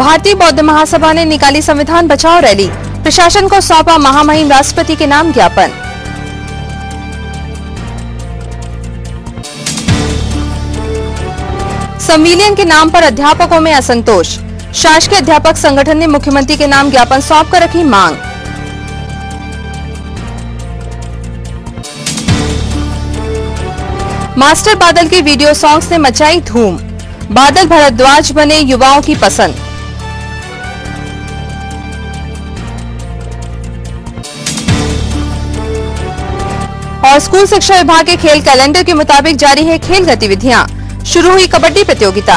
भारतीय बौद्ध महासभा ने निकाली संविधान बचाओ रैली, प्रशासन को सौंपा महामहिम राष्ट्रपति के नाम ज्ञापन। संविलियन के नाम पर अध्यापकों में असंतोष, शासकीय अध्यापक संगठन ने मुख्यमंत्री के नाम ज्ञापन सौंपकर रखी मांग। मास्टर बादल के वीडियो सॉन्ग्स ने मचाई धूम, बादल भारद्वाज बने युवाओं की पसंद। और स्कूल शिक्षा विभाग के खेल कैलेंडर के मुताबिक जारी है खेल गतिविधियां, शुरू हुई कबड्डी प्रतियोगिता।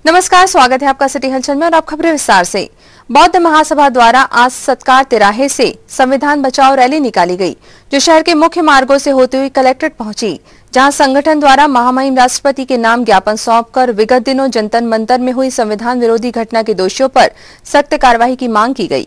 नमस्कार, स्वागत है आपका सिटी हलचल में और अब खबरें विस्तार से। बौद्ध महासभा द्वारा आज सत्कार तिराहे से संविधान बचाओ रैली निकाली गई, जो शहर के मुख्य मार्गों से होते हुए कलेक्ट्रेट पहुंची, जहां संगठन द्वारा महामहिम राष्ट्रपति के नाम ज्ञापन सौंपकर विगत दिनों जनता मंतर में हुई संविधान विरोधी घटना के दोषियों पर सख्त कार्रवाई की मांग की गई।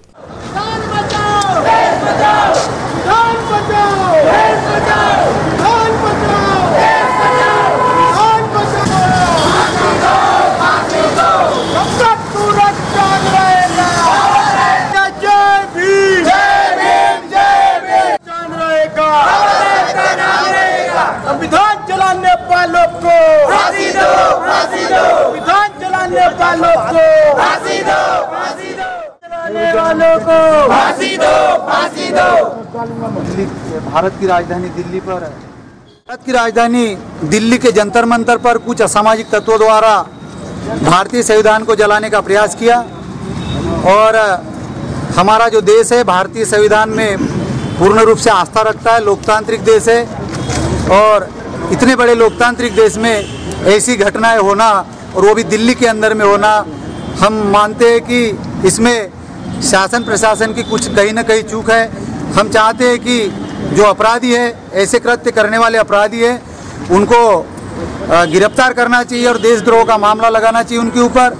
संविधान चलाने वालों को फांसी दो, फांसी दो। संविधान चलाने वालों को फांसी दो, फांसी दो। चलाने वालों को फांसी दो, फांसी दो। भारत की राजधानी दिल्ली पर है। भारत की राजधानी दिल्ली के जंतर मंतर पर कुछ असामाजिक तत्वों द्वारा भारतीय संविधान को जलाने का प्रयास किया और हमारा जो देश है भारतीय संविधान में पूर्ण रूप से आस्था रखता है, लोकतांत्रिक देश है और इतने बड़े लोकतांत्रिक देश में ऐसी घटनाएं होना और वो भी दिल्ली के अंदर में होना, हम मानते हैं कि इसमें शासन प्रशासन की कुछ कहीं ना कहीं चूक है। हम चाहते हैं कि जो अपराधी है, ऐसे कृत्य करने वाले अपराधी है, उनको गिरफ्तार करना चाहिए और देशद्रोह का मामला लगाना चाहिए उनके ऊपर।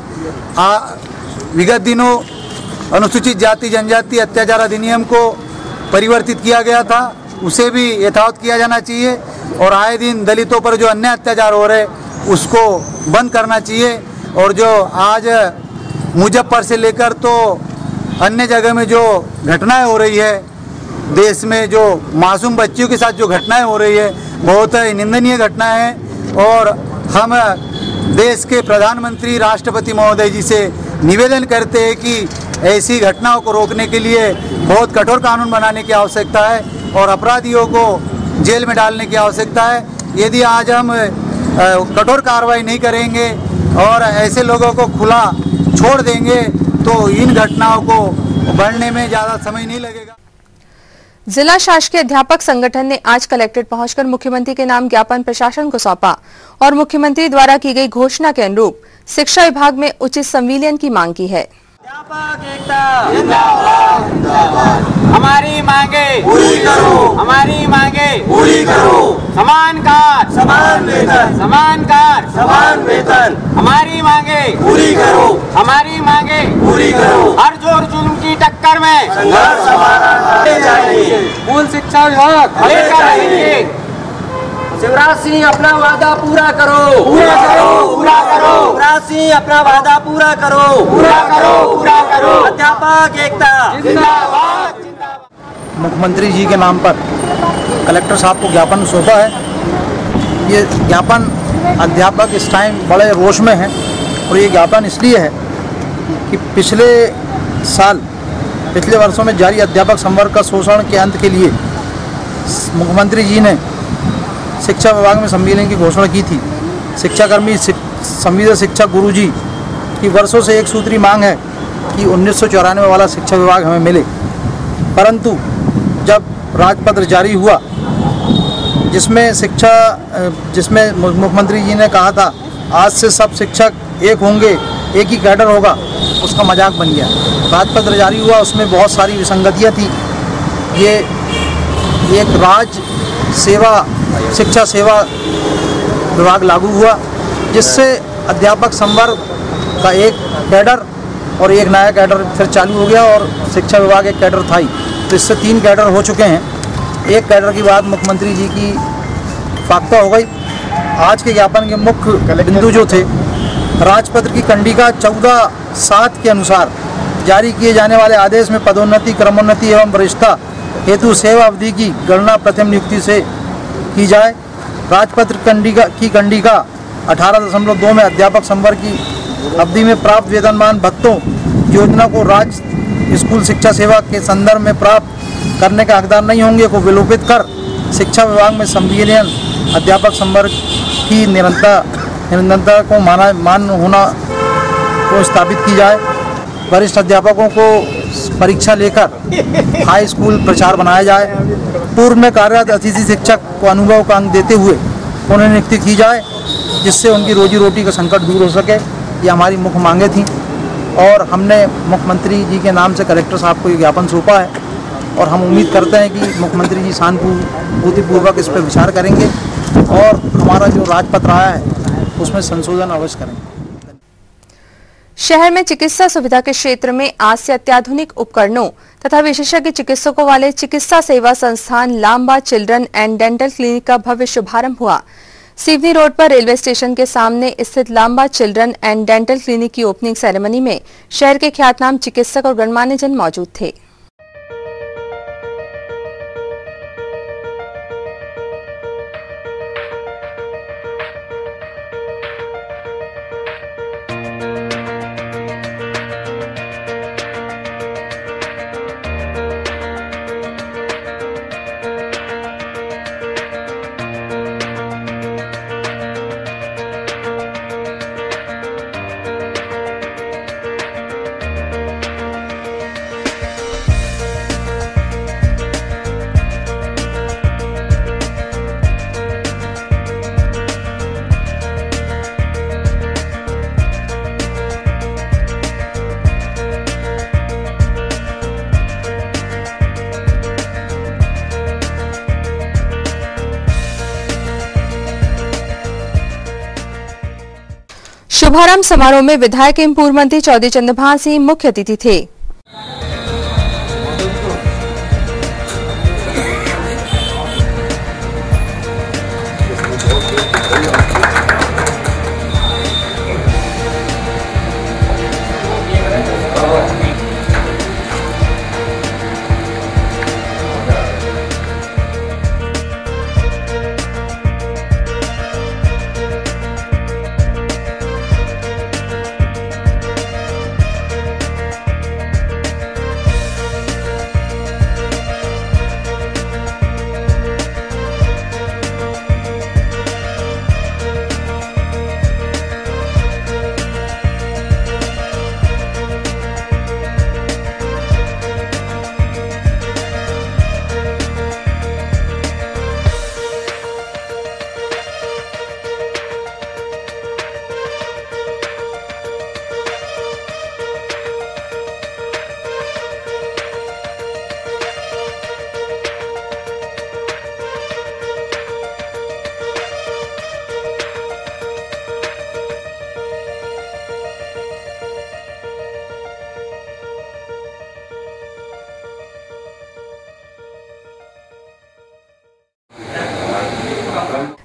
विगत दिनों अनुसूचित जाति जनजाति अत्याचार अधिनियम को परिवर्तित किया गया था, उसे भी यथावत किया जाना चाहिए और आए दिन दलितों पर जो अन्य अत्याचार हो रहे उसको बंद करना चाहिए। और जो आज मुजफ्फर से लेकर तो अन्य जगह में जो घटनाएं हो रही है, देश में जो मासूम बच्चियों के साथ जो घटनाएं हो रही है, बहुत निंदनीय घटनाएं हैं और हम देश के प्रधानमंत्री राष्ट्रपति महोदय जी से निवेदन करते हैं कि ऐसी घटनाओं को रोकने के लिए बहुत कठोर कानून बनाने की आवश्यकता है और अपराधियों को जेल में डालने की आवश्यकता है। यदि आज हम कठोर कार्रवाई नहीं करेंगे और ऐसे लोगों को खुला छोड़ देंगे तो इन घटनाओं को बढ़ने में ज़्यादा समय नहीं लगेगा। जिला शासकीय अध्यापक संगठन ने आज कलेक्ट्रेट पहुंचकर मुख्यमंत्री के नाम ज्ञापन प्रशासन को सौंपा और मुख्यमंत्री द्वारा की गई घोषणा के अनुरूप शिक्षा विभाग में उचित संविलियन की मांग की है। अध्यापक एकता जिंदाबाद, जिंदाबाद। हमारी मांगे पूरी करो, हमारी मांगे पूरी करो। समान कार्य समान वेतन, समान कार्य समान वेतन। हमारी मांगे पूरी करो, हमारी मांगे पूरी करो। हर जोर जुल्म की टक्कर में संघर्ष हमारा जाएगी। मूल शिक्षा विभाग लेकर रहेंगे। शिवराज सिंह अपना वादा पूरा करो, पूरा करो, पूरा करो। शिवराज सिंह अपना वादा पूरा करो, पूरा करो, पूरा करो। अध्यापक एकता जिंदाबाद, जिंदाबाद। मुख्यमंत्री जी के नाम पर कलेक्टर साहब को ज्ञापन सौंपा है। ये ज्ञापन अध्यापक इस टाइम बड़े रोष में हैं और ये ज्ञापन इसलिए है कि पिछले वर्षों में जारी अध्यापक संवर्ग का शोषण के अंत के लिए मुख्यमंत्री जी ने शिक्षा विभाग में संविलियन की घोषणा की थी। शिक्षाकर्मी संविदा शिक्षक गुरुजी की वर्षों से एक सूत्री मांग है कि 1994 वाला शिक्षा विभाग हमें मिले, परंतु जब राजपत्र जारी हुआ जिसमें मुख्यमंत्री जी ने कहा था आज से सब शिक्षक एक होंगे, एक ही कैडर होगा, उसका मजाक बन गया। राजपत्र जारी हुआ, उसमें बहुत सारी विसंगतियाँ थी। ये एक शिक्षा सेवा विभाग लागू हुआ, जिससे अध्यापक संवर्ग का एक कैडर और एक नया कैडर फिर चालू हो गया और शिक्षा विभाग एक कैडर था ही, तो इससे 3 कैडर हो चुके हैं। एक कैडर की बात मुख्यमंत्री जी की फाख्ता हो गई। आज के ज्ञापन के मुख्य बिंदु जो थे, राजपत्र की कंडिका 14(7) के अनुसार जारी किए जाने वाले आदेश में पदोन्नति, क्रमोन्नति एवं वरिष्ठता हेतु सेवा अवधि की गणना प्रथम नियुक्ति से की जाए। राजपत्र की कंडिका 18.2 में अध्यापक संवर्ग की अवधि में प्राप्त वेतनमान भत्तों योजना को राज्य स्कूल शिक्षा सेवा के संदर्भ में प्राप्त करने का हकदार नहीं होंगे को विलोपित कर शिक्षा विभाग में संविलियन अध्यापक संवर्ग की निरंतरता को मान्य होना को स्थापित की जाए। वरिष्ठ अध्यापकों को परीक्षा लेकर हाई स्कूल प्रचार बनाया जाए। पूर्व में कार्यरत अतिथि शिक्षक को अनुभव का अंक देते हुए उन्हें नियुक्ति की जाए, जिससे उनकी रोजी रोटी का संकट दूर हो सके। ये हमारी मुख्य मांगे थी और हमने मुख्यमंत्री जी के नाम से कलेक्टर साहब को ये ज्ञापन सौंपा है और हम उम्मीद करते हैं कि मुख्यमंत्री जी सहानुभूतिपूर्वक इस पर विचार करेंगे और हमारा जो राजपत्र आया है उसमें संशोधन अवश्य करेंगे। शहर में चिकित्सा सुविधा के क्षेत्र में आज से अत्याधुनिक उपकरणों तथा विशेषज्ञ चिकित्सकों वाले चिकित्सा सेवा संस्थान Lamba children and dental clinic का भव्य शुभारंभ हुआ। सिवनी रोड पर रेलवे स्टेशन के सामने स्थित Lamba children and dental clinic की ओपनिंग सेरेमनी में शहर के ख्यातनाम चिकित्सक और गणमान्य जन मौजूद थे। शुभारंभ समारोह में विधायक एवं पूर्व मंत्री चौधरी चंद्रभान सिंह मुख्य अतिथि थे।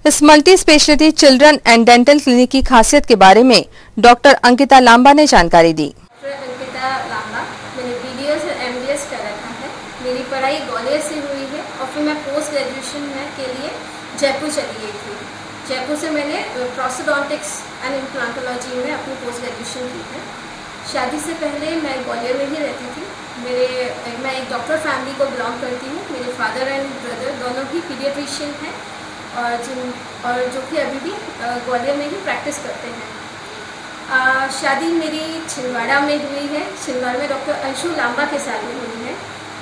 इस multi speciality children and dental clinic की खासियत के बारे में डॉक्टर अंकिता लांबा ने जानकारी दी। अंकिता लांबा, मैंने BDS और MDS कर रखा है। मेरी पढ़ाई ग्वालियर से हुई है और फिर मैं पोस्ट ग्रेजुएशन के लिए जयपुर चली गई थी। जयपुर से मैंने प्रोस्टोडोंटिक्स एंड इम्प्लांटोलॉजी में अपनी पोस्ट ग्रेजुएशन की है। शादी से पहले मैं ग्वालियर में ही रहती थी। मैं एक डॉक्टर फैमिली को बिलोंग करती हूँ। मेरे फादर एंड ब्रदर दोनों ही पीडियाट्रिशियन हैं और जो कि अभी भी ग्वालियर में ही प्रैक्टिस करते हैं। शादी मेरी छिंदवाड़ा में हुई है। छिंदवाड़ा में डॉक्टर अंशु लांबा के साथ में हुई है,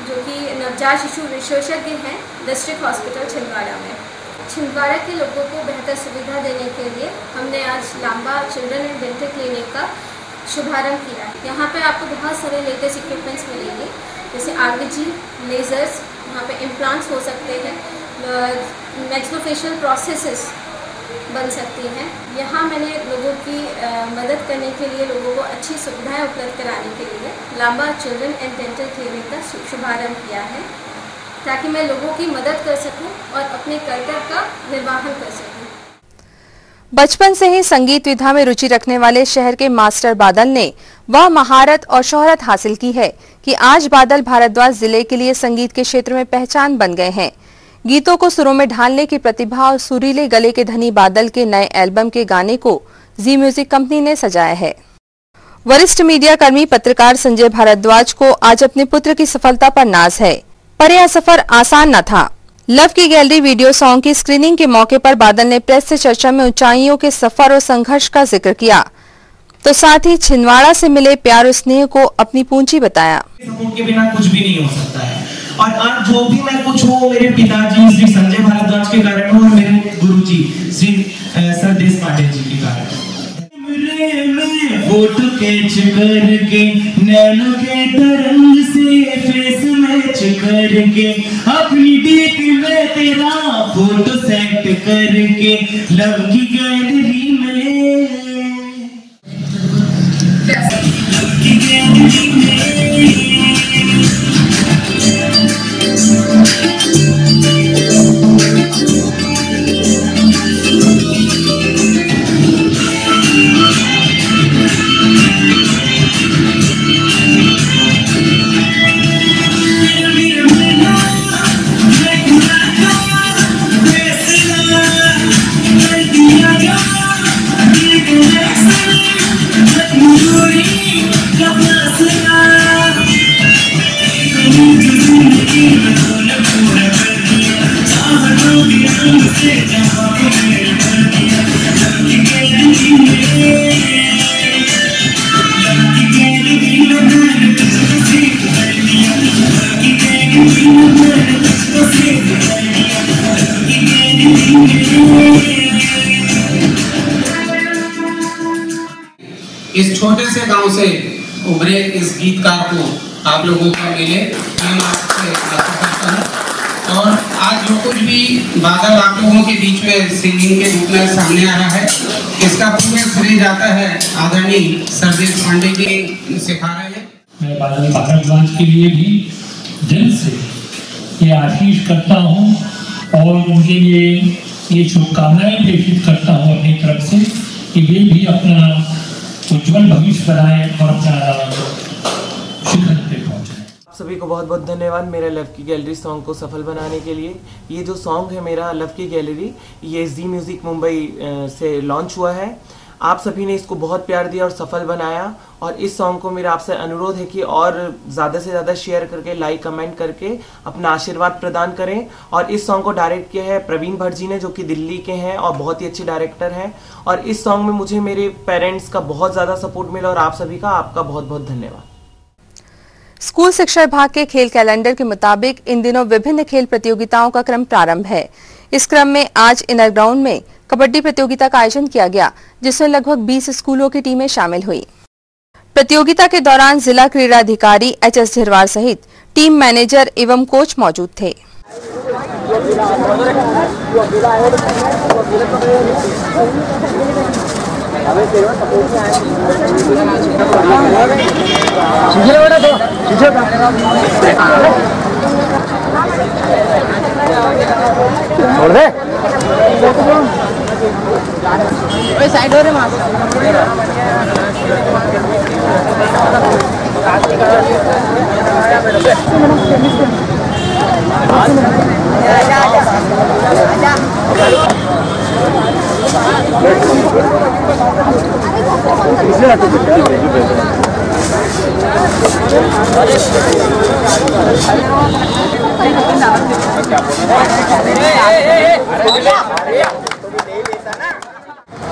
जो कि नवजात शिशु विशेषज्ञ हैं डिस्ट्रिक्ट हॉस्पिटल छिंदवाड़ा में। छिंदवाड़ा के लोगों को बेहतर सुविधा देने के लिए हमने आज Lamba children and dental clinic का शुभारंभ किया है। यहाँ पे आपको बहुत सारे लेटेस्ट इक्विपमेंट्स मिलेंगे, जैसे RBG, लेज़र्स, यहाँ पे इम्प्लांट्स हो सकते हैं, मैक्सिलोफेशियल प्रोसेसेस बन सकती हैं। यहाँ मैंने लोगों की मदद करने के लिए, लोगों को अच्छी सुविधाएं उपलब्ध कराने के लिए Lamba children and dental clinic का शुभारंभ किया है। ताकि मैं लोगों की मदद कर सकूं और अपने कर्तव्य का निर्वहन कर सकूं। बचपन से ही संगीत विधा में रुचि रखने वाले शहर के मास्टर बादल ने वह महारत और शोहरत हासिल की है कि आज बादल भारद्वाज जिले के लिए संगीत के क्षेत्र में पहचान बन गए हैं। गीतों को सुरों में ढालने की प्रतिभा और सुरीले गले के धनी बादल के नए एल्बम के गाने को जी म्यूजिक कंपनी ने सजाया है। वरिष्ठ मीडिया कर्मी पत्रकार संजय भारद्वाज को आज अपने पुत्र की सफलता पर नाज है, पर यह सफर आसान न था। लव की गैलरी वीडियो सॉन्ग की स्क्रीनिंग के मौके पर बादल ने प्रेस से चर्चा में ऊंचाइयों के सफर और संघर्ष का जिक्र किया, तो साथ ही छिंदवाड़ा से मिले प्यार और स्नेह को अपनी पूंजी बताया। सपोर्ट के बिना कुछ भी नहीं हो सकता है, और आज जो भी मैं कुछ हूँ मेरे पिताजी श्री संजय भारद्वाज के कारण हूँ और मेरे गुरुजी श्री सर देशपांडे जी के कारण। फोटो कैच करके नैनो के तरंग से फेस मैच करके अपनी डीप में तेरा फोटो सेट करके लव की गैलरी में इस छोटे से गांव से उभरे इस गीतकार को आप लोगों का मिले, मैं आपसे आशा करता हूं। और आज जो कुछ भी बादल आप लोगों के बीच में सिंगिंग के रूप में सामने आ रहा है, इसका पूरा श्रेय जाता है आदरणीय सर देशपांडे जी सिखा रहे हैं। मैं बादल भारद्वाज के लिए भी दिल से ये आशीष करता हूँ और उनके लिए ये शुभकामनाएं प्रेषित करता हूँ अपनी तरफ से कि वे भी अपना उज्जवल भविष्य बनाए और अपना शिखर पे पहुंचे। आप सभी को बहुत बहुत धन्यवाद मेरा लव की गैलरी सॉन्ग को सफल बनाने के लिए। ये जो सॉन्ग है मेरा लव की गैलरी, ये जी म्यूजिक मुंबई से लॉन्च हुआ है। आप सभी ने इसको बहुत प्यार दिया और सफल बनाया, और इस सॉन्ग को मेरा आपसे अनुरोध है कि और ज़्यादा से ज़्यादा शेयर करके, लाइक कमेंट करके अपना आशीर्वाद प्रदान करें। और इस सॉन्ग को डायरेक्ट किया है प्रवीण भट्ट जी ने, जो कि दिल्ली के हैं और बहुत ही अच्छे डायरेक्टर हैं। और इस सॉन्ग में मुझे मेरे पेरेंट्स का बहुत ज़्यादा सपोर्ट मिला, और आप सभी का आपका बहुत बहुत धन्यवाद। स्कूल शिक्षा विभाग के खेल कैलेंडर के मुताबिक इन दिनों विभिन्न खेल प्रतियोगिताओं का क्रम प्रारंभ है। इस क्रम में आज इनर ग्राउंड में कबड्डी प्रतियोगिता का आयोजन किया गया, जिसमें लगभग 20 स्कूलों की टीमें शामिल हुई। प्रतियोगिता के दौरान जिला क्रीड़ा अधिकारी एच.एस. झिरवार सहित टीम मैनेजर एवं कोच मौजूद थे। छोड़ दे साइड हो रहे मां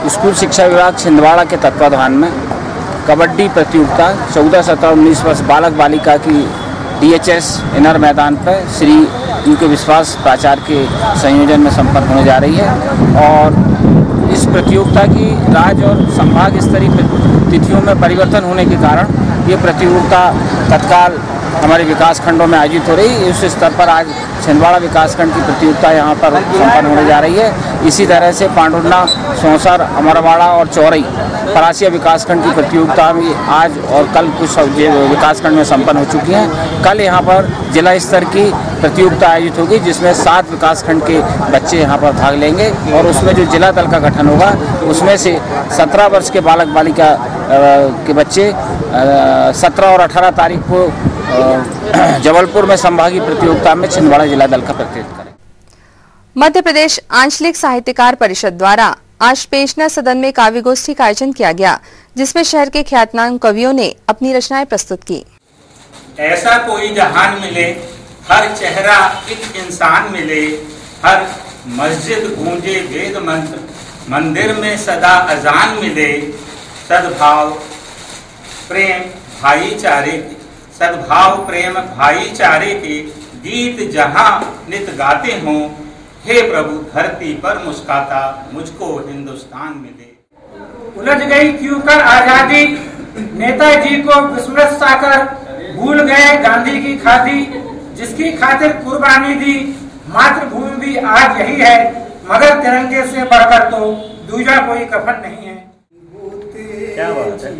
स्कूल शिक्षा विभाग छिंदवाड़ा के तत्वाधान में कबड्डी प्रतियोगिता 14, 17, 19 वर्ष बालक बालिका की DHS इनर मैदान पर श्री उनके विश्वास प्राचार्य के संयोजन में संपन्न होने जा रही है। और इस प्रतियोगिता की राज्य और संभाग स्तरीय तिथियों में परिवर्तन होने के कारण ये प्रतियोगिता तत्काल हमारे विकास खंडों में आयोजित हो रही है। उस स्तर पर आज छिंदवाड़ा विकासखंड की प्रतियोगिता यहाँ पर संपन्न होने जा रही है। इसी तरह से पांडुरना, सौंसर, अमरवाड़ा और चौरई परासिया विकासखंड की प्रतियोगिता भी आज और कल कुछ विकासखंड में संपन्न हो चुकी हैं। कल यहाँ पर जिला स्तर की प्रतियोगिता आयोजित होगी, जिसमें 7 विकासखंड के बच्चे यहाँ पर भाग लेंगे और उसमें जो जिला दल का गठन होगा उसमें से 17 वर्ष के बालक बालिका के बच्चे 17 और 18 तारीख को जबलपुर में संभागीय प्रतियोगिता में छिंदवाड़ा जिला दल का प्रतिनिधित्व करें। मध्य प्रदेश आंचलिक साहित्यकार परिषद द्वारा आज पेशना सदन में काव्य गोष्ठी का आयोजन किया गया, जिसमें शहर के ख्यातनाम कवियों ने अपनी रचनाएं प्रस्तुत की। ऐसा कोई जहान मिले, हर चेहरा एक इंसान मिले, हर मस्जिद गूंजे वेद मंत्र, मंदिर में सदा अजान मिले, सद्भाव प्रेम भाईचारे, सद्भाव प्रेम भाईचारे के गीत जहां नित गाते हों, हे प्रभु धरती पर मुस्काता मुझको हिंदुस्तान मिले। उलझ गई क्यों कर आजादी, नेताजी को विस्मृत साकर, भूल गए गांधी की खादी, जिसकी खातिर कुर्बानी दी, मातृभूमि भी आज यही है, मगर तिरंगे से बढ़कर तो दूजा कोई कफन नहीं है। क्या बात है।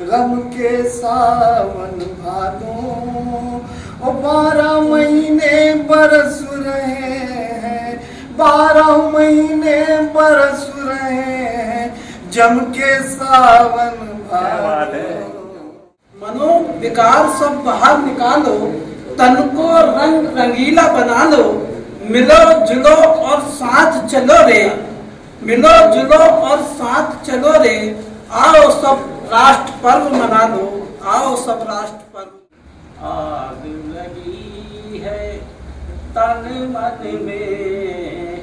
गम के सावन भादों 12 महीने बरस रहे हैं, 12 महीने बरस रहे हैं, जम के सावन भादों। मनो विकार सब बाहर निकालो, तन को रंग रंगीला बना लो, मिलो जुलो और साथ चलो रे, मिलो जुलो और साथ चलो रे, आओ सब राष्ट्र पर्व मना लो, आओ सब राष्ट्र पर्व। आग लगी है तन मन में,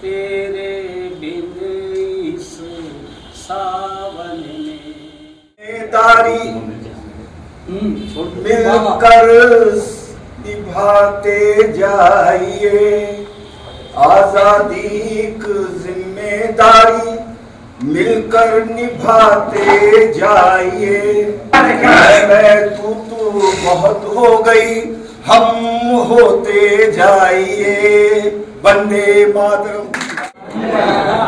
तेरे बिन इस सावन में दारी मिलकर निभाते जाइए, आजादी की जिम्मेदारी मिलकर निभाते जाइए। मैं तू बहुत हो गई, हम होते जाइए, वंदे मातरम।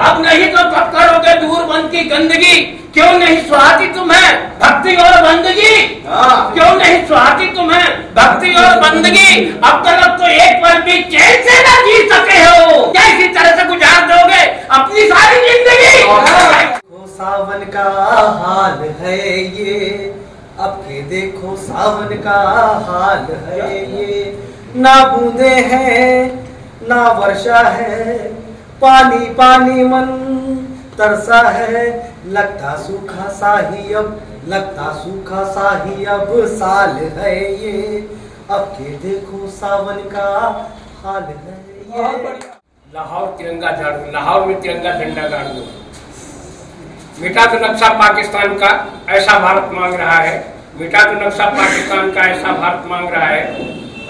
अब नहीं तो कब करोगे दूर मन की गंदगी, क्यों नहीं सुहाती तुम्हें भक्ति और बंदगी, क्यों नहीं सुहाती तुम्हें भक्ति और बंदगी, अब तक तो एक पल भी चैन से न जी सके हो, कैसी तरह से गुजार दोगे अपनी सारी जिंदगी। सावन का हाल है ये, अब के देखो सावन का हाल है ये, ना बूंदे हैं ना वर्षा है, पानी पानी मन तरसा है, लगता सूखा सा ही अब, लगता सूखा सा ही अब साल है ये, अब के देखो सावन का हाल है ये। लाहौर तिरंगा झाड़ दो, लाहौर में तिरंगा झंडा गाड़ दो, मिटा तो नक्शा पाकिस्तान का ऐसा भारत मांग रहा है, मिटा तो नक्शा पाकिस्तान का ऐसा भारत मांग रहा है,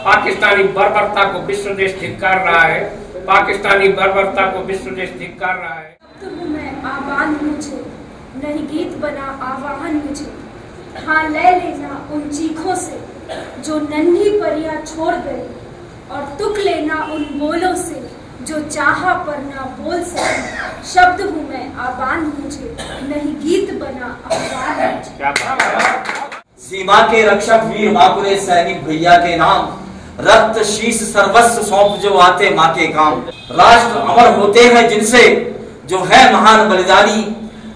पाकिस्तानी बर्बरता को विश्व देश धिक्कार रहा है, पाकिस्तानी बर्बरता को विश्व देश धिक्कार रहा है। तो मैं आबाद मुझे नहीं गीत बना आवाहन मुझे, हाँ ले लेना उन चीखों से जो नन्ही परियां छोड़ गई, और तुक लेना उन बोलों से जो चाहा पर ना बोल सके, शब्द हूँ मैं आबाद मुझे नहीं गीत बना आवाहन मुझे। सीमा के रक्षक वीर बाकुरे सैनिक भैया के नाम, रक्त शीश सर्वस्व सौंप जो आते माँ के काम, राष्ट्र अमर होते हैं जिनसे जो है महान बलिदानी,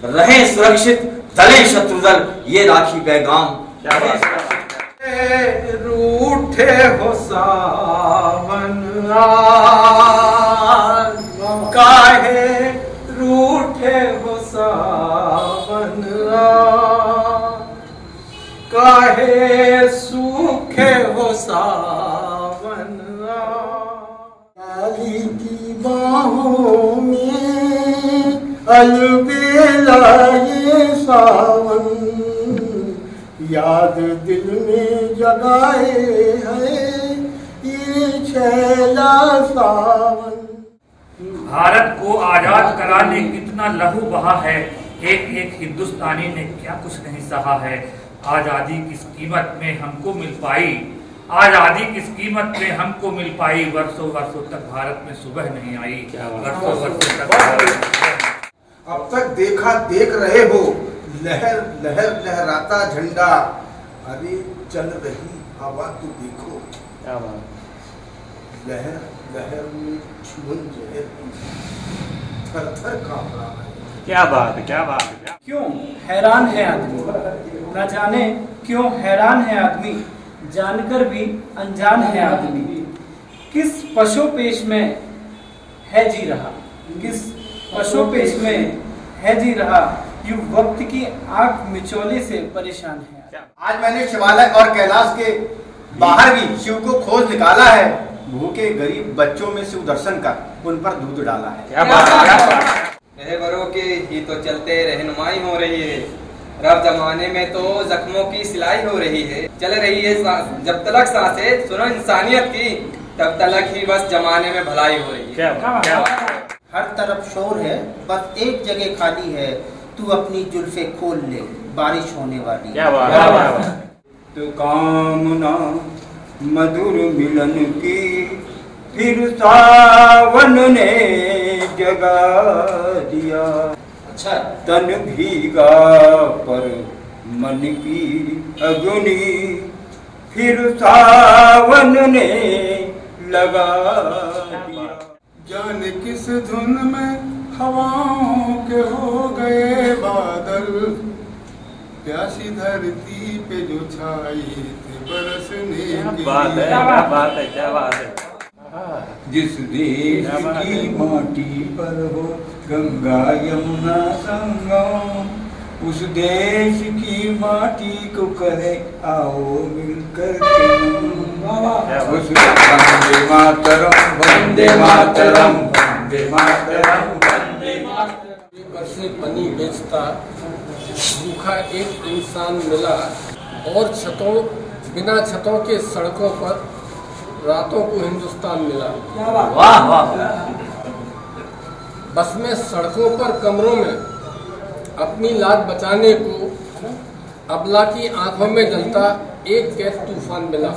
रहे सुरक्षित तले शत्रुदल ये राखी पैगाम। रूठे हो सावन काहे रूठे हो सावन, काहे सूखे हो सावन, काली की बाहों में अलबेला ये सावन, याद दिल में जगाए है ये छैला सावन। भारत को आजाद कराने कितना लहू बहा है, एक एक हिंदुस्तानी ने क्या कुछ नहीं सहा है, आजादी किस कीमत में हमको मिल पाई, आजादी किस कीमत में हमको मिल पाई, वर्षों वर्षों तक भारत में सुबह नहीं आई, वर्षों वर्षों तक। अब तक देखा देख रहे हो लहर लहर लहराता झंडा, अरे चल रही हवा तो देखो लहर लहर में झुंझे थर-थर कांप रहा है। क्या बात है, क्या बात है। क्यों हैरान है आदमी, न जाने क्यों हैरान है आदमी, जानकर भी अनजान है आदमी। किस पशुपेश में है जी रहा, किस पशुपेश में है जी रहा, यूं वक्त की आंख मिचौले से परेशान है। आज मैंने शिवालय और कैलाश के बाहर भी शिव को खोज निकाला है। भूखे गरीब बच्चों में शिव दर्शन कर उन पर दूध डाला है। क्या बात है, क्या बात है। रहबरों के ही तो चलते रहनुमाई हो रही है, रब जमाने में तो जख्मों की सिलाई हो रही है। चल रही है जब तलक सांसें सुनो इंसानियत की, तब तलक ही बस जमाने में भलाई हो रही है। हर तरफ शोर है, बस एक जगह खाली है, तू अपनी जुल्फे खोल ले, बारिश होने वाली। क्या बात है। तो कामना मधुर मिलन की फिर सावन ने जगा दिया। अच्छा। तन भीगा पर मन की अग्नि फिर सावन ने लगा दिया। जाने किस धुन में हवाओं के हो गए बादल, प्यासी धरती पे जो छाए थे बरसने की। क्या बात है, क्या बात है, क्या बात है। जिस देश की माटी पर हो गंगा यमुना संगम, उस देश की माटी को करे आओ मिलकर वंदे मातरम वंदे मातरम वंदे मातरम वंदे मातरम। बरसे पनी बेचता भूखा एक इंसान मिला, और छतों बिना छतों के सड़कों पर रातों को हिंदुस्तान मिला। वाह वाह। बस में सड़कों पर कमरों में अपनी लाज बचाने को अबला की आंखों में जलता एक गैस तूफान मिला।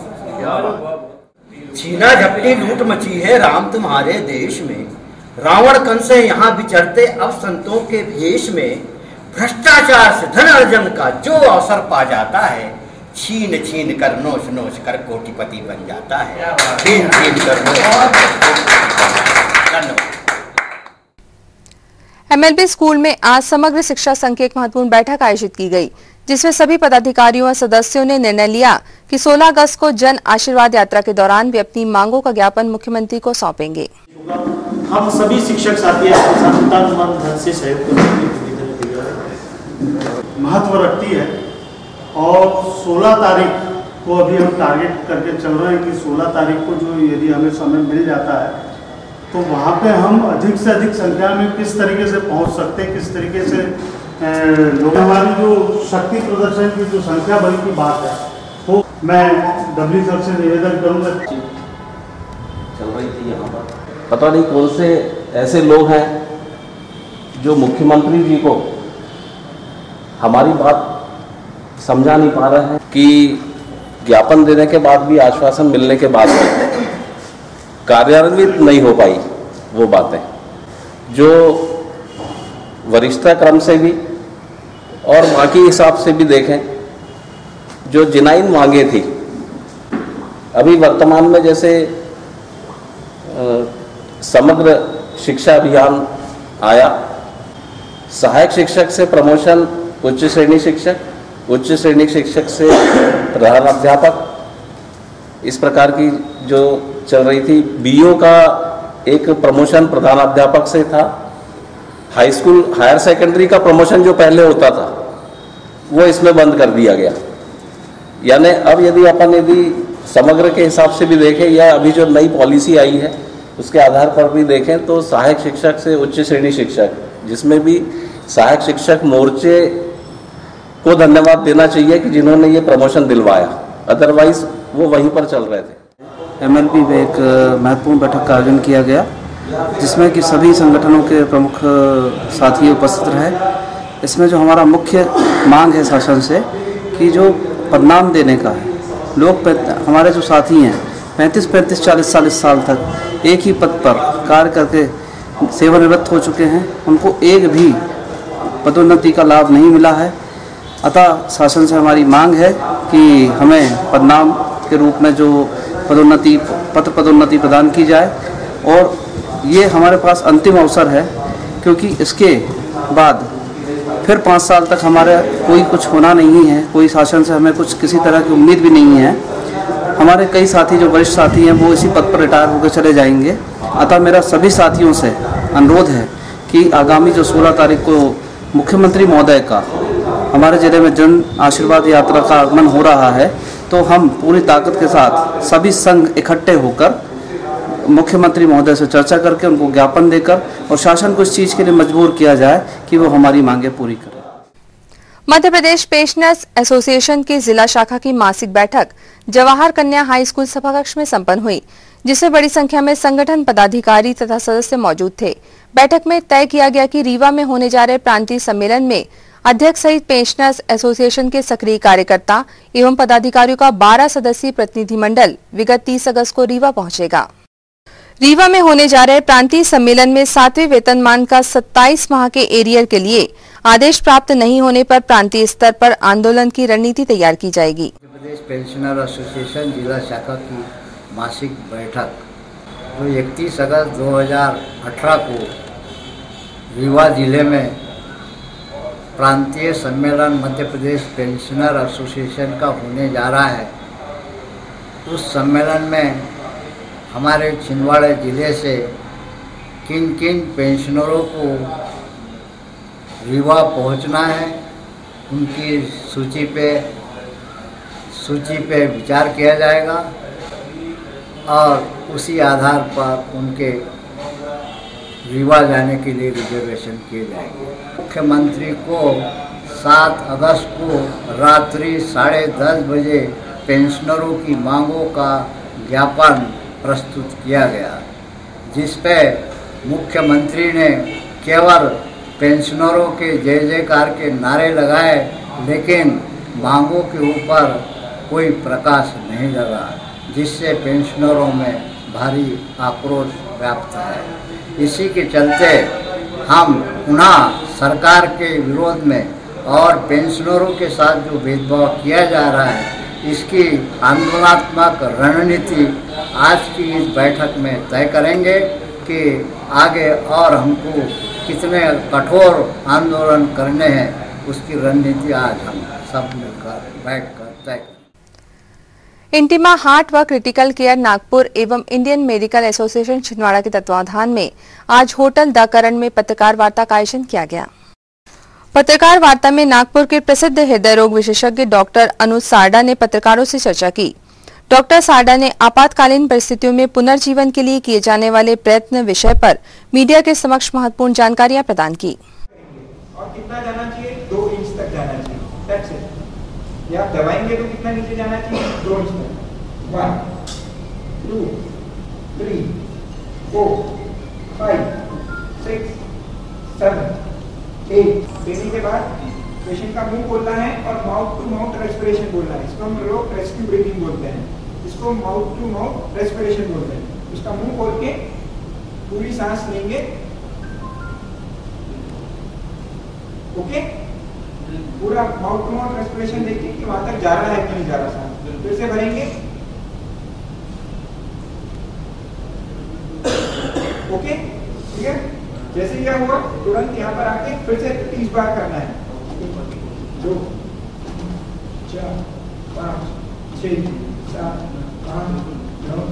छीना झपटी लूट मची है राम तुम्हारे देश में, रावण कंस यहाँ विचरते अब संतों के भेष में। भ्रष्टाचार से धन अर्जन का जो अवसर पा जाता है, छीन छीन कर नोच नोच कर कोटिपति बन जाता है। छीन छीन कर एमएलबी स्कूल में आज समग्र शिक्षा संघ की एक महत्वपूर्ण बैठक आयोजित की गई, जिसमें सभी पदाधिकारियों और सदस्यों ने निर्णय लिया कि 16 अगस्त को जन आशीर्वाद यात्रा के दौरान वे अपनी मांगों का ज्ञापन मुख्यमंत्री को सौंपेंगे। हम सभी शिक्षक साथी धन से सहयोग करने की महत्व रखती है, और 16 तारीख को अभी हम टारगेट करके चल रहे हैं कि 16 तारीख को जो यदि हमें समय मिल जाता है तो वहाँ पे हम अधिक से अधिक संख्या में किस तरीके से पहुँच सकते हैं, किस तरीके से लोग हमारी जो शक्ति प्रदर्शन की जो संख्या बल की बात है वो मैं डब्ल्यू सर से निवेदन करूँगा। चल रही थी यहाँ पर पता नहीं कौन से ऐसे लोग हैं जो मुख्यमंत्री जी को हमारी बात समझा नहीं पा रहे हैं कि ज्ञापन देने के बाद भी, आश्वासन मिलने के बाद भी कार्यान्वित नहीं हो पाई वो बातें, जो वरिष्ठता क्रम से भी और बाकी हिसाब से भी देखें, जो जिनाइन मांगे थी। अभी वर्तमान में जैसे समग्र शिक्षा अभियान आया, सहायक शिक्षक से प्रमोशन उच्च श्रेणी शिक्षक, उच्च श्रेणी शिक्षक से प्रधानाध्यापक, इस प्रकार की जो चल रही थी। बीओ का एक प्रमोशन प्रधानाध्यापक से था। हाई स्कूल हायर सेकेंडरी का प्रमोशन जो पहले होता था वो इसमें बंद कर दिया गया। यानी अब यदि समग्र के हिसाब से भी देखें या अभी जो नई पॉलिसी आई है उसके आधार पर भी देखें तो सहायक शिक्षक से उच्च श्रेणी शिक्षक, जिसमें भी सहायक शिक्षक मोर्चे को धन्यवाद देना चाहिए कि जिन्होंने ये प्रमोशन दिलवाया, अदरवाइज वो वहीं पर चल रहे थे। एमएलबी में एक महत्वपूर्ण बैठक का आयोजन किया गया, जिसमें कि सभी संगठनों के प्रमुख साथी उपस्थित रहे। इसमें जो हमारा मुख्य मांग है शासन से कि जो पदनाम देने का है, लोग हमारे जो साथी हैं 35, 40 साल तक एक ही पद पर कार्य करके सेवानिवृत्त हो चुके हैं, उनको एक भी पदोन्नति का लाभ नहीं मिला है। अतः शासन से हमारी मांग है कि हमें पदनाम के रूप में जो पत्र पदोन्नति प्रदान की जाए। और ये हमारे पास अंतिम अवसर है, क्योंकि इसके बाद फिर 5 साल तक हमारे कोई कुछ होना नहीं है, कोई शासन से हमें कुछ किसी तरह की उम्मीद भी नहीं है। हमारे कई साथी जो वरिष्ठ साथी हैं वो इसी पद पर रिटायर होकर चले जाएंगे। अतः मेरा सभी साथियों से अनुरोध है कि आगामी जो 16 तारीख को मुख्यमंत्री महोदय का हमारे जिले में जन आशीर्वाद यात्रा का आगमन हो रहा है, तो हम पूरी ताकत के साथ सभी संघ इकट्ठे होकर मुख्यमंत्री महोदय से चर्चा करके उनको ज्ञापन देकर और शासन को इस चीज़ के लिए मजबूर किया जाए कि वो हमारी मांगें पूरी करें। मध्य प्रदेश पेंशनर्स एसोसिएशन की जिला शाखा की मासिक बैठक जवाहर कन्या हाई स्कूल सभाकक्ष में संपन्न हुई, जिसमें बड़ी संख्या में संगठन पदाधिकारी तथा सदस्य मौजूद थे। बैठक में तय किया गया कि रीवा में होने जा रहे प्रांतीय सम्मेलन में अध्यक्ष सहित पेंशनर्स एसोसिएशन के सक्रिय कार्यकर्ता एवं पदाधिकारियों का 12 सदस्यीय प्रतिनिधिमंडल विगत 30 अगस्त को रीवा पहुंचेगा। रीवा में होने जा रहे प्रांतीय सम्मेलन में 7वें वेतनमान का 27 माह के एरियर के लिए आदेश प्राप्त नहीं होने पर प्रांतीय स्तर पर आंदोलन की रणनीति तैयार की जाएगी। मध्य प्रदेश पेंशनर एसोसिएशन जिला शाखा की मासिक बैठक जो 31 अगस्त 2018 को रीवा जिले में प्रांतीय सम्मेलन मध्य प्रदेश पेंशनर एसोसिएशन का होने जा रहा है। उस सम्मेलन में हमारे छिंदवाड़ा जिले से किन किन पेंशनरों को रीवा पहुंचना है, उनकी सूची पे विचार किया जाएगा और उसी आधार पर उनके रीवा जाने के लिए रिजर्वेशन किए जाएंगे। मुख्यमंत्री को 7 अगस्त को रात्रि 10:30 बजे पेंशनरों की मांगों का ज्ञापन प्रस्तुत किया गया, जिस पे मुख्यमंत्री ने केवल पेंशनरों के जय जयकार के नारे लगाए, लेकिन मांगों के ऊपर कोई प्रकाश नहीं लगा, जिससे पेंशनरों में भारी आक्रोश व्याप्त है। इसी के चलते हम पुनः सरकार के विरोध में और पेंशनरों के साथ जो भेदभाव किया जा रहा है, इसकी आंदोलनात्मक रणनीति आज की इस बैठक में तय करेंगे कि आगे और हमको कितने कठोर आंदोलन करने हैं, उसकी रणनीति आज हम सब मिलकर बैठकर तय करें। इंटिमा हार्ट व क्रिटिकल केयर नागपुर एवं इंडियन मेडिकल एसोसिएशन छिंदवाड़ा के तत्वावधान में आज होटल द करण में पत्रकार वार्ता का आयोजन किया गया। पत्रकार वार्ता में नागपुर के प्रसिद्ध हृदय रोग विशेषज्ञ डॉक्टर अनुज सारडा ने पत्रकारों से चर्चा की। डॉक्टर सारडा ने आपातकालीन परिस्थितियों में पुनर्जीवन के लिए किए जाने वाले प्रयत्न विषय पर मीडिया के समक्ष महत्वपूर्ण जानकारियां प्रदान की। और कितना जाना चाहिए? 2 इंच तक जाना चाहिए। That's it। या दबाएंगे तो कितना नीचे जाना चाहिए? 2 इंच तक। 1, 2, 3, 4, 5, 6, 7, 8। देने के बाद पेशेंट का मुंह खोलना है और माउथ टू माउथ रेस्पिरेशन बोलना है। इसको हम लोग रेस्क्यू ब्रीथिंग बोलते हैं, इसको माउथ टू माउथ रेस्पिरेशन बोलते हैं। उसका मुंह खोल के पूरी सांस लेंगे, ओके, पूरा माउथ टू माउथ रेस्पिरेशन देखिए कि वहां तक जा रहा है कि नहीं जा रहा सांस। फिर से भरेंगे, ओके, ठीक है। जैसे यह हुआ तुरंत यहाँ पर आके फिर से 30 बार करना है। 2, 4, 5, 6, 7, 8, 9,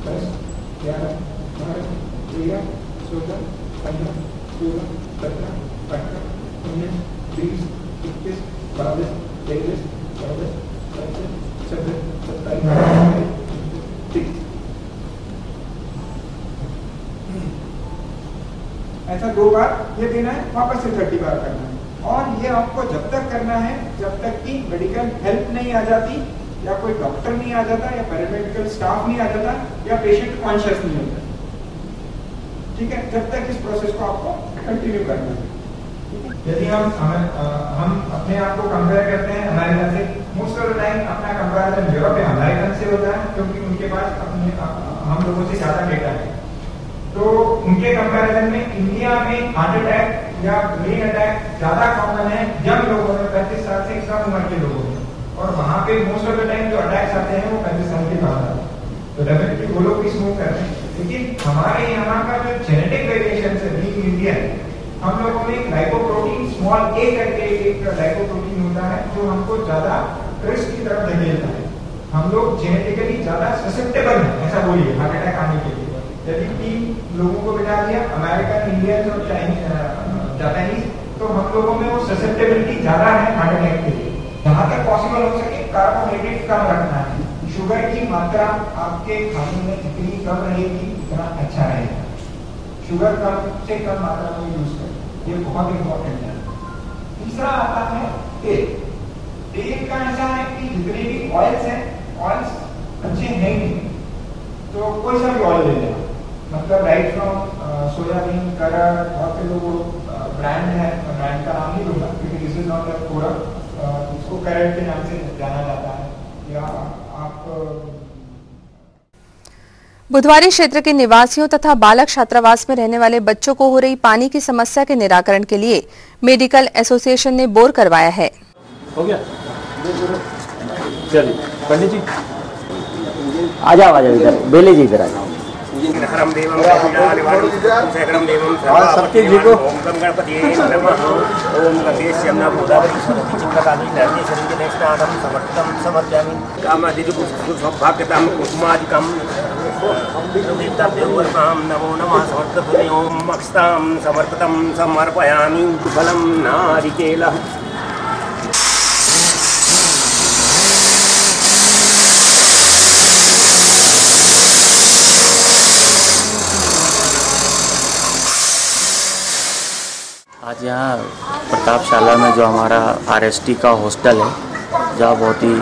10, 11, 12, 13, 14, 15, 16, 17, 18, 19, 20, 21, 22, 23, 24, 25, 26, 27, 28। ऐसा 2 बार ये देना है, वापस से 30 बार करना है। और ये आपको जब तक करना है जब तक कि मेडिकल हेल्प नहीं आ जाती, या कोई डॉक्टर नहीं आ जाता, या पैरामेडिकल स्टाफ नहीं आ जाता, या पेशेंट कॉन्शियस नहीं होता, ठीक है। जब तक इस प्रोसेस को आपको कंटिन्यू करना है। यदि हम अपने आप को कंपेयर करते हैं अमेरिका से, मोस्ट ऑफ द टाइम अपना कंपैरिजन यूरोप या अमेरिकन से होता है, क्योंकि उनके पास हम लोगों से ज्यादा डेटा है। तो उनके कंपैरिजन में इंडिया में हार्ट अटैक या ब्रेन अटैक ज्यादा कॉमन है यंग लोगों में, 35 साल से कम उम्र के लोगों में। और वहाँ पे मोस्ट ऑफ द टाइम जो अटैक्स आते हैं वो 35 साल के बाद आते हैं। तो डेफिनेटली वो लोग भी स्मोक करते हैं। लेकिन हमारे यहाँ का जो जेनेटिक वेरिएशन है बीइंग इंडियन, हम लोगों में ग्लाइकोप्रोटीन स्मॉल a करके एक ग्लाइकोप्रोटीन होता है जो हमको ज्यादा रिस्क की तरफ धकेलता है। हम लोग जेनेटिकली ज्यादा ससेप्टेबल हैं, ऐसा बोलिए, हार्ट अटैक आने के लिए। यदि 3 लोगों को बिठा दिया, अमेरिकन, इंडियन और जापानीज, तो हम लोगों में वो ससेप्टेबिलिटी ज्यादा है हार्ट अटैक के लिए। जहाँ तक पॉसिबल हो सके कार्बोहाइड्रेट कम रखना है, शुगर की मात्रा आपके खाने में जितनी कम रहेगी उतना अच्छा रहेगा। शुगर कम से कम मात्रा में यूज करें, ये बहुत इंपॉर्टेंट है। तीसरा आता है तेल। तेल का ऐसा है कि जितने भी ऑयल्स हैं, ऑयल्स अच्छे हैं नहीं, तो कोई सा भी ऑयल ले लेना, मतलब राइट फ्रॉम सोयाबीन, करड, बहुत से लोग ब्रांड है, ब्रांड का नाम नहीं लूंगा क्योंकि this is not a forum, इसको करड के नाम से जाना जाता है। या आप बुधवारी क्षेत्र के निवासियों तथा बालक छात्रावास में रहने वाले बच्चों को हो रही पानी की समस्या के निराकरण के लिए मेडिकल एसोसिएशन ने बोर करवाया है। हो गया, चलिए पंडित जी आ जाओ इधर, बेले जी इधर आ जाओ। सबके जी को नमो नमः समर्पितं समर्पयामि फलं नारिकेलः। आज यहाँ प्रतापशाला में जो हमारा आरएसटी का हॉस्टल है, जहाँ बहुत ही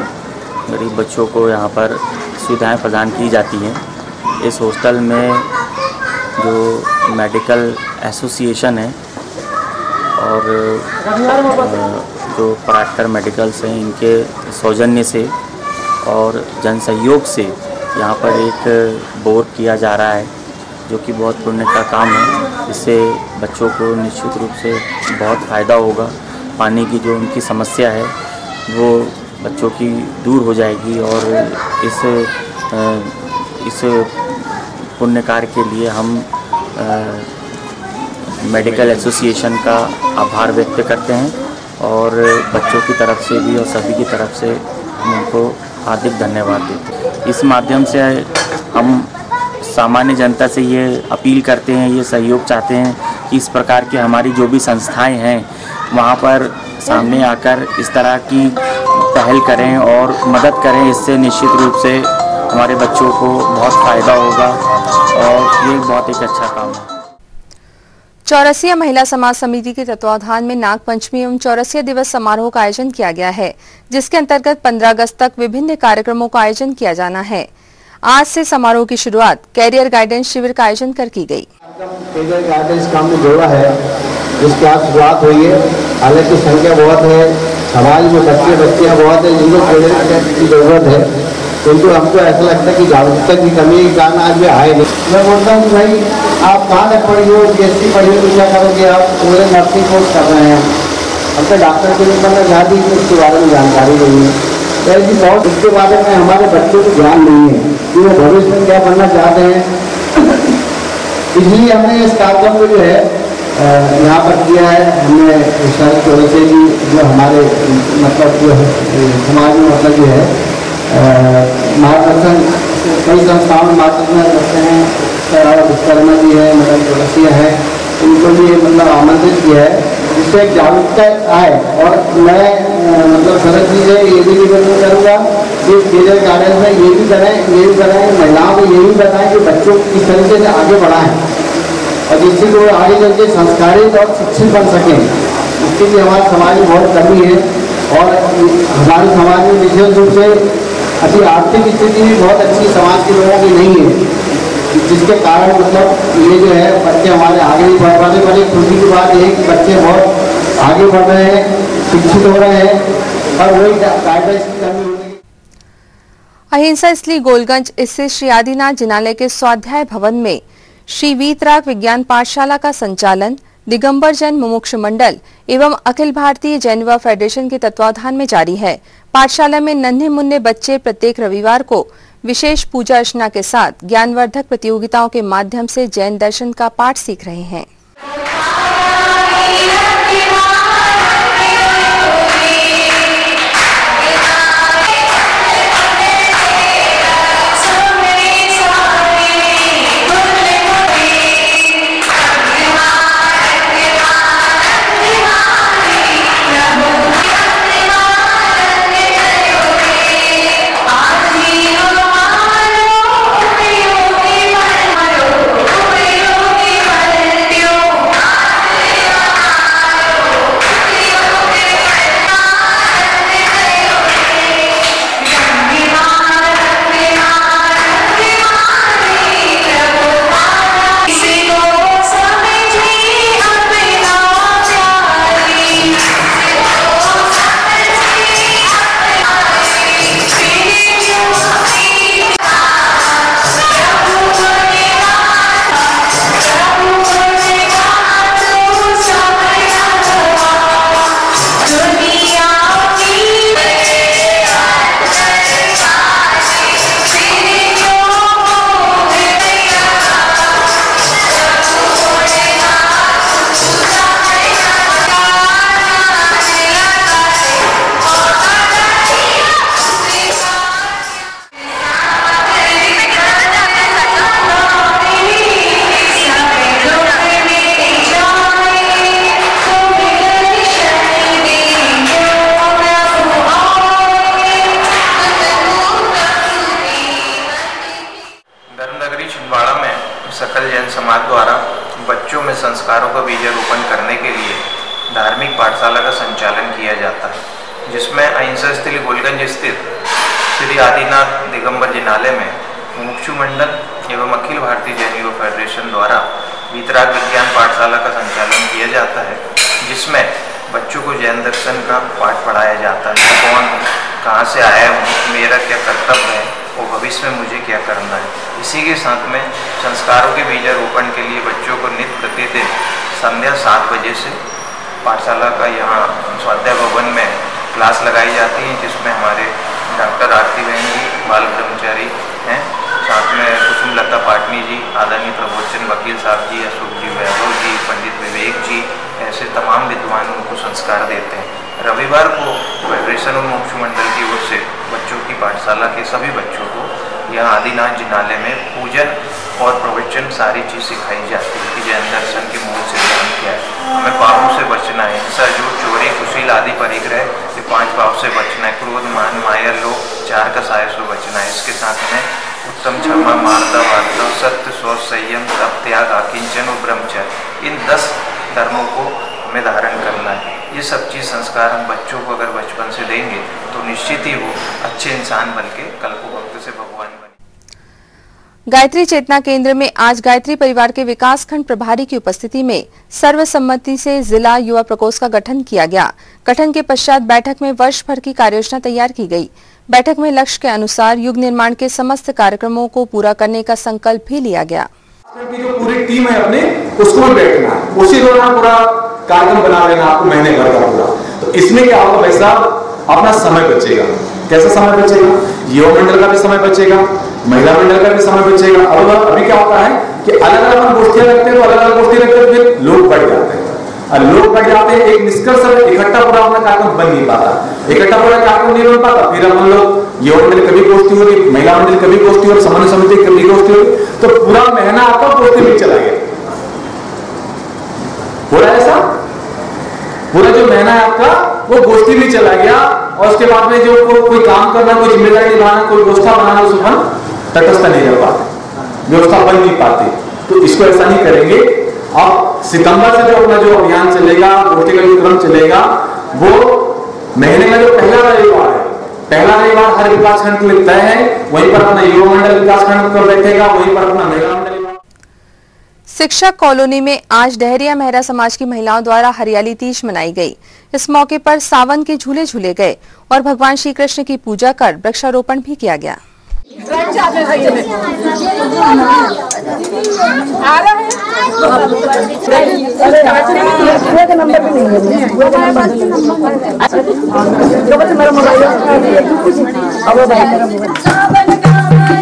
गरीब बच्चों को यहाँ पर सुविधाएं प्रदान की जाती हैं, इस हॉस्टल में जो मेडिकल एसोसिएशन है और जो परागकर मेडिकल्स हैं, इनके सौजन्य से और जन सहयोग से यहाँ पर एक बोर किया जा रहा है, जो कि बहुत पुण्य का काम है। इससे बच्चों को निश्चित रूप से बहुत फ़ायदा होगा। पानी की जो उनकी समस्या है वो बच्चों की दूर हो जाएगी और इस पुण्य कार्य के लिए हम मेडिकल एसोसिएशन का आभार व्यक्त करते हैं और बच्चों की तरफ से भी और सभी की तरफ से हम उनको हार्दिक धन्यवाद देते हैं। इस माध्यम से हम सामान्य जनता से ये अपील करते हैं, ये सहयोग चाहते हैं कि इस प्रकार की हमारी जो भी संस्थाएं हैं वहाँ पर सामने आकर इस तरह की पहल करें और मदद करें। इससे निश्चित रूप से हमारे बच्चों को बहुत फ़ायदा होगा और ये बहुत एक अच्छा काम है। चौरसिया महिला समाज समिति के तत्वावधान में नाग पंचमी एवं चौरसिया दिवस समारोह का आयोजन किया गया है, जिसके अंतर्गत 15 अगस्त तक विभिन्न कार्यक्रमों का आयोजन किया जाना है। आज से समारोह की शुरुआत कैरियर गाइडेंस शिविर का आयोजन कर की गई। कैरियर गाइडेंस काम में जोड़ा है, जिसकी आज शुरुआत हुई है। हालांकि संख्या बहुत है, समाज में बच्चियाँ बहुत है जिनको कैरियर गाइडेंस की जरूरत है, किंतु हमको ऐसा लगता है कि जागरूकता की कमी के कारण आज भी आए नहीं। मैं बोलता हूँ भाई आप कहाँ तक पढ़ी हो, BSc पढ़ी हो तो क्या करोगे, आप पूरे नर्सिंग कोर्स कर रहे हैं, अब तक डॉक्टर के लिए बनना चाहती है, इसके बारे में जानकारी नहीं है। ऐसी बहुत इसके बारे में हमारे बच्चों को ज्ञान नहीं है कि वो भविष्य में क्या बनना चाहते हैं। इसलिए हमने इस कार्यक्रम को जो है यहाँ पर किया है। हमने शहर की वजह से भी जो हमारे मतलब जो समाज में मतलब जो है मार्गदर्शन कई संस्थाओं में मार्गदर्शन करते हैं, विश्वकर्मा जी है, मदन चौरसिया है, उनको भी मतलब आमंत्रित किया है जिससे एक जागरूकता आए। और मैं मतलब सरल चीज़ है, ये भी निवेदन करूँगा कि कैरियर गाइडेंस में ये भी कराएं, महिलाओं को ये भी बताएं कि बच्चों को किस तरीके से आगे बढ़ाएं और जिससे वो आगे चल के संस्कारित और शिक्षित बन सकें। इसके लिए हमारे समाज में बहुत कमी है और हमारे समाज में विशेष रूप से अभी आर्थिक स्थिति भी बहुत अच्छी समाज के लोगों की नहीं है, जिसके कारण मतलब ये जो है बच्चे हमारे आगे नहीं बढ़ पाते। पर एक खुशी की बात है कि बच्चे बहुत आगे बढ़ रहे हैं, शिक्षित हो रहे हैं और वही गाइडेंस की कमी होने की। अहिंसा स्थली गोलगंज स्थित श्री आदिनाथ जिनालय के स्वाध्याय भवन में श्री वीतराग विज्ञान पाठशाला का संचालन दिगंबर जैन मुमुक्ष मंडल एवं अखिल भारतीय जैन युवा फेडरेशन के तत्वावधान में जारी है। पाठशाला में नन्हे मुन्ने बच्चे प्रत्येक रविवार को विशेष पूजा अर्चना के साथ ज्ञानवर्धक प्रतियोगिताओं के माध्यम से जैन दर्शन का पाठ सीख रहे हैं। सकल जैन समाज द्वारा बच्चों में संस्कारों का बीजारोपण करने के लिए धार्मिक पाठशाला का संचालन किया जाता है, जिसमें अहिंसा स्थली गोलगंज स्थित श्री आदिनाथ दिगंबर जिनालय में मुमुक्षु मंडल एवं अखिल भारतीय जैन युवा फेडरेशन द्वारा वीतराग विज्ञान पाठशाला का संचालन किया जाता है, जिसमें बच्चों को जैन दर्शन का पाठ पढ़ाया जाता है। कौन हूँ, कहाँ से आया हूँ, मेरा क्या कर्तव्य है और भविष्य में मुझे क्या करना है। इसी के साथ में संस्कारों के बीजारोपण के लिए बच्चों को नित्य प्रतिदिन संध्या 7 बजे से पाठशाला का यहाँ स्वाध्याय भवन में क्लास लगाई जाती है, जिसमें हमारे डॉक्टर आरती बहन जी बाल ब्रह्मचारी हैं, साथ में कुसुम लता पाटनी जी, आदरणीय प्रबोधन वकील साहब जी, अशोक जी वैभव जी, पंडित विवेक जी, ऐसे तमाम विद्वान उनको संस्कार देते हैं। रविवार को फेडरेशन और मुमुक्षु मंडल की ओर से बच्चों की पाठशाला के सभी बच्चों को यहाँ आदिनाथ जिनालय में पूजन और प्रवचन सारी चीज़ सिखाई जाती है कि जैन दर्शन के मूल सिद्धांत क्या है, हमें पापों से बचना है, हिंसा, झूठ, चोरी, कुशील आदि परिग्रह, ये 5 पाप से बचना है, क्रोध, मान, माया, लोभ, 4 कसाय से बचना है। इसके साथ में उत्तम क्षमा, मार्दव, वार्दव, सत्य, शौच, संयम, तप, त्याग, आकिंचन और ब्रह्मचर्य, इन 10 धर्मों को हमें धारण करना है। ये सब चीज़ संस्कार हम बच्चों को अगर बचपन से देंगे तो निश्चित ही वो अच्छे इंसान बन के कल को भक्त से भगवान बने। गायत्री चेतना केंद्र में आज गायत्री परिवार के विकास खंड प्रभारी की उपस्थिति में सर्वसम्मति से जिला युवा प्रकोष्ठ का गठन किया गया। गठन के पश्चात बैठक में वर्ष भर की कार्ययोजना तैयार की गई। बैठक में लक्ष्य के अनुसार युग निर्माण के समस्त कार्यक्रमों को पूरा करने का संकल्प भी लिया गया। की जो पूरी टीम है अपनी, उसको भी बैठना, उसी दौरान पूरा कार्यक्रम बना लेना आपको महीने भर का पूरा। तो इसमें क्या होगा भाई साहब, अपना समय बचेगा। कैसा समय बचेगा? युवा मंडल का भी समय बचेगा, महिला मंडल का भी समय बचेगा। अब अभी क्या होता है कि अलग अलग गोष्ठियां रखते हैं, तो अलग अलग गोष्ठी रखते हैं, फिर लोग बढ़ जाते हैं, और लोग बढ़ जाते हैं, एक निष्कर्ष इकट्ठा पूरा अपना कार्यक्रम बन नहीं पाता, इकट्ठा पूरा कार्यक्रम नहीं बन पाता। फिर हम लोग युवा मंडल कभी गोष्ठी होगी, महिला मंडल कभी गोष्ठी होगी, समन्वय समिति कभी गोष्ठी होगी, तो पूरा महीना आपका गोष्ठी में चला गया। हो रहा है ऐसा? पूरा जो महीना है आपका वो गोष्ठी में चला गया, और उसके बाद में जो कोई काम करना, कोई जिम्मेदारी निभाना, कोई व्यवस्था बनाना, उसमें तटस्थ नहीं रह पाते, व्यवस्था बन नहीं पाती। तो इसको ऐसा नहीं करेंगे। अब सितंबर से जो अपना जो अभियान चलेगा, गोष्ठी का जो क्रम चलेगा, वो महीने का जो पहला रविवार है, पहला रविवार हर विकास खंड के लिए तय है, वहीं पर अपना युवा मंडल विकास खंड पर बैठेगा, वहीं पर अपना महिला मंडल। शिक्षक कॉलोनी में आज डहरिया मेहरा समाज की महिलाओं द्वारा हरियाली तीज मनाई गई। इस मौके पर सावन के झूले झूले गए और भगवान श्री कृष्ण की पूजा कर वृक्षारोपण भी किया गया। सावन का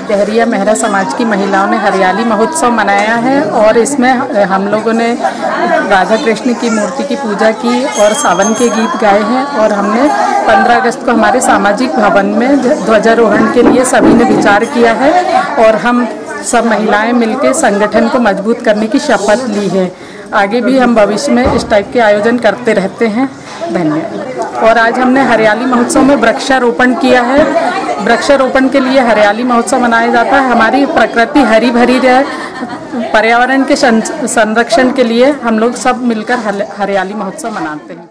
डहरिया मेहरा समाज की महिलाओं ने हरियाली महोत्सव मनाया है और इसमें हम लोगों ने राधा कृष्ण की मूर्ति की पूजा की और सावन के गीत गाए हैं और हमने 15 अगस्त को हमारे सामाजिक भवन में ध्वजारोहण के लिए सभी ने विचार किया है और हम सब महिलाएं मिलकर संगठन को मजबूत करने की शपथ ली है। आगे भी हम भविष्य में इस टाइप के आयोजन करते रहते हैं। धन्यवाद। और आज हमने हरियाली महोत्सव में वृक्षारोपण किया है। वृक्षारोपण के लिए हरियाली महोत्सव मनाया जाता है। हमारी प्रकृति हरी भरी रहे, पर्यावरण के संरक्षण के लिए हम लोग सब मिलकर हरियाली महोत्सव मनाते हैं।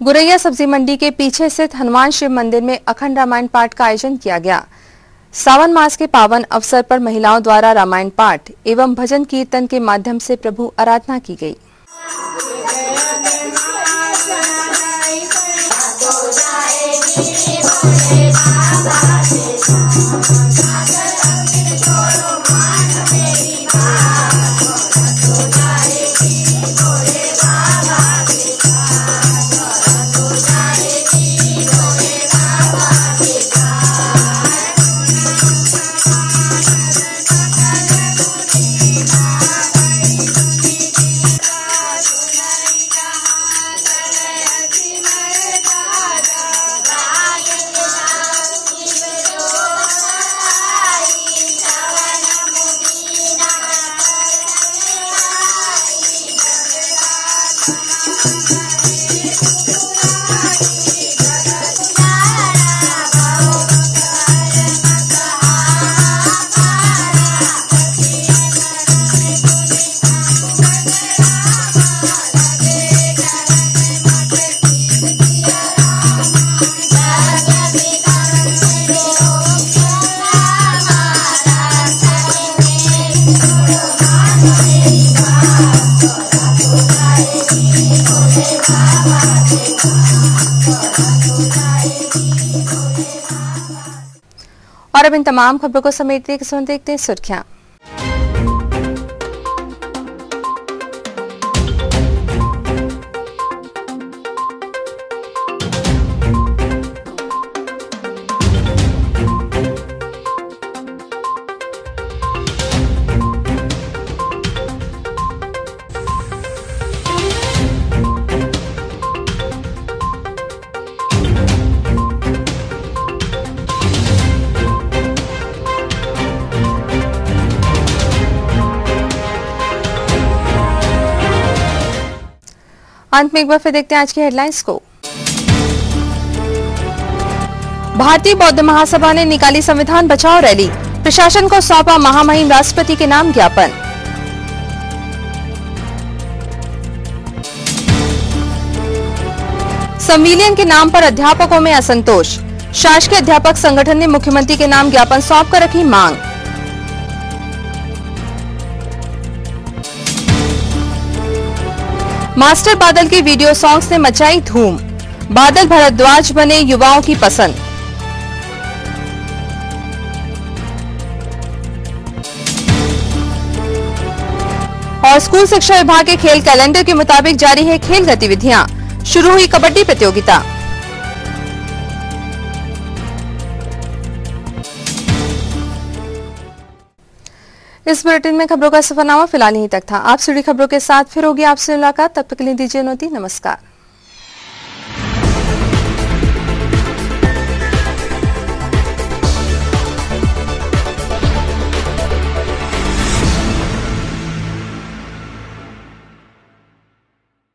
गुरैया सब्जी मंडी के पीछे स्थित हनुमान शिव मंदिर में अखंड रामायण पाठ का आयोजन किया गया। सावन मास के पावन अवसर पर महिलाओं द्वारा रामायण पाठ एवं भजन कीर्तन के माध्यम से प्रभु आराधना की गई। और अब इन तमाम खबरों को समेटने के समय देखते हैं सुर्खियां। अंत में एक बार फिर देखते हैं आज की हेडलाइंस को। भारतीय बौद्ध महासभा ने निकाली संविधान बचाओ रैली, प्रशासन को सौंपा महामहिम राष्ट्रपति के नाम ज्ञापन। संविलियन के नाम पर अध्यापकों में असंतोष, शासकीय अध्यापक संगठन ने मुख्यमंत्री के नाम ज्ञापन सौंपकर रखी मांग। मास्टर बादल की वीडियो सॉन्ग्स ने मचाई धूम, बादल भरद्वाज बने युवाओं की पसंद। और स्कूल शिक्षा विभाग के खेल कैलेंडर के मुताबिक जारी है खेल गतिविधियां, शुरू हुई कबड्डी प्रतियोगिता। इस बुलेटिन में खबरों का सफरनामा फिलहाल यहीं तक था। आप जुड़ी खबरों के साथ फिर होगी आपसे मुलाकात, तब तक के लिए दीजिए अनुमति। नमस्कार।